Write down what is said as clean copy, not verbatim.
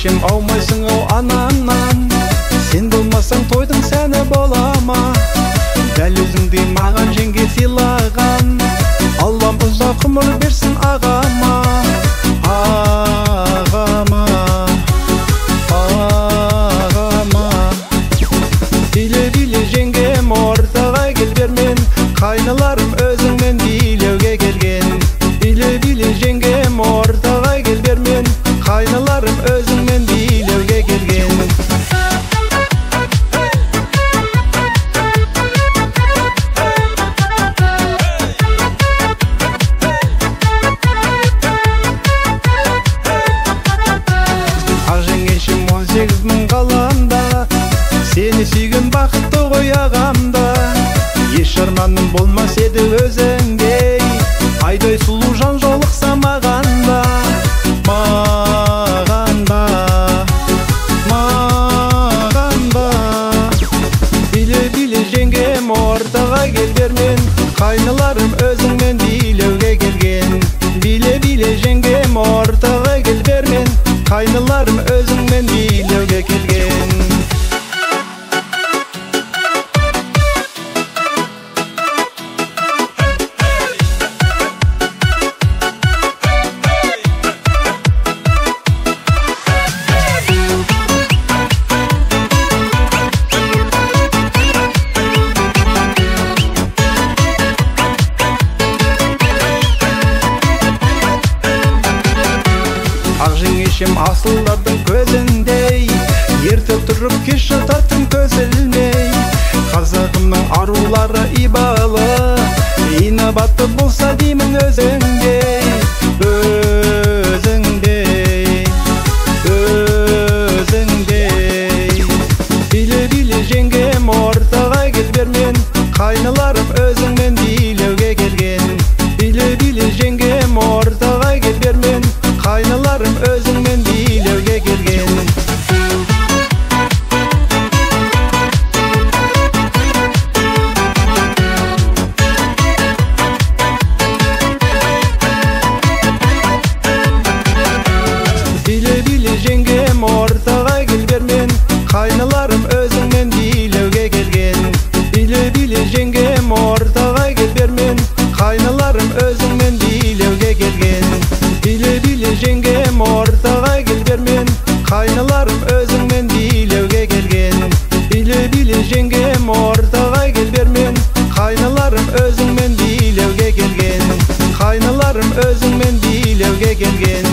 жеңешем аумайсың ау анамнан, сен болмасаң тойдың сәні болама. Дәл өзіңдей маған жеңге сыйлаған, Аллам ұзақ ғұмыр берсін ағама. Ағама, ағама. Биле жеңгем ортаға кел бермен, қайныларым өзіңмен билеуге келген. Биле жеңгем ортаға кел бермен, қайныларым өзіңмен билеуге келген. Ақ жеңешем 18 мың қаламда, сені сүйген бақытты ғой ағамда. Еш арманым болмас еді өзіңдей, айдай сұлу жан жолықса мағанда. Мағанда, мағанда. Биле жеңгем ортаға кел бермен, қайныларым өзіңмен билеуге келген. Биле жеңгем ортаға кел бермен, қайныларым өзіңмен билеуге келген. Ақ жеңешем асылдардың көзіндей, ерте тұрып кеш жататын көз ілмей. Қазағымның арулары ибалы, инабатты болса деймін өзіңдей. Өзіңдей, өзіңдей. Биле жеңгем ортаға кел бермен, қайныларым өзіңмен билеуге келген. Биле жеңгем ортаға кел бермен, қайныларым өзіңмен билеуге келген. Биле жеңгем ортаға кел бермен, қайныларым өзіңмен билеуге келген. Биле жеңгем ортаға кел бермен, қайныларым өзіңмен билеуге келген. Биле жеңгем ортаға кел бермен, қайныларым өзіңмен билеуге келген. Биле жеңгем ортаға кел бермен, қайныларым өзіңмен билеуге келген. Қайныларым өзіңмен билеуге келген.